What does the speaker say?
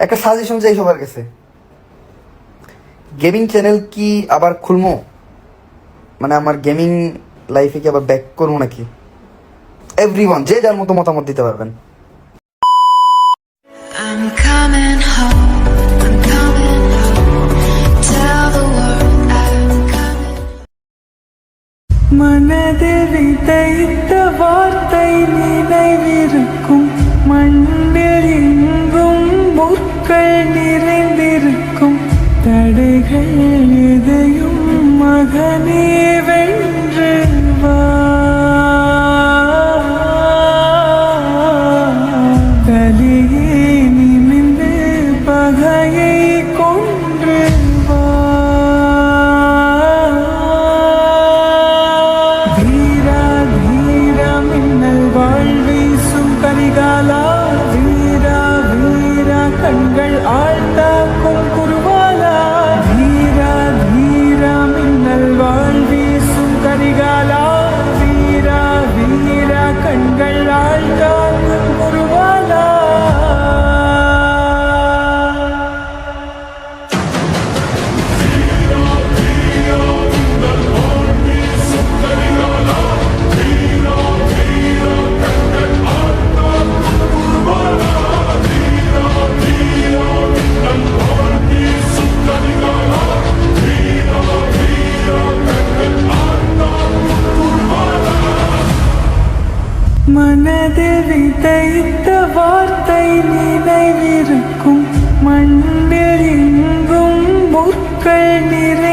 একটা সাজেশন চাই সবার কাছে, গেমিং চ্যানেল কি আবার খুলবো? মানে আমার গেমিং লাইফে কি আবার ব্যাক করবো নাকি? এভরিওয়ান যে যার মতো মতামত দিতে পারবেন। I'm coming home, I'm coming home. Tell the world I'm coming. மனதில் விதைத்த வார்த்தை நினைவிருக்கும், மண்ணில் எங்கும் முற்கள் நிறைந்திருக்கும். தடைகள் எதையும் மகனே வென்று வா, தலையே நிமிர்ந்து பகையை கொன்று வா. வீரா வீரா மின்னல் வாழ்வீசும் கரிகாலா, வீரா வீரா கண்கள் ஆழ்ந்தாக்கும் குருவாலா. வீரா வீரா மின்னல் வாழ்வீசும் கரிகாலா, வீரா வீரா கண்கள் ஆழ்ந்தாக்கும் குருவாலா. மனதில் விதைத்த வார்த்தை நினைவிருக்கும், மண்ணில் எங்கும் முற்கள் நிறை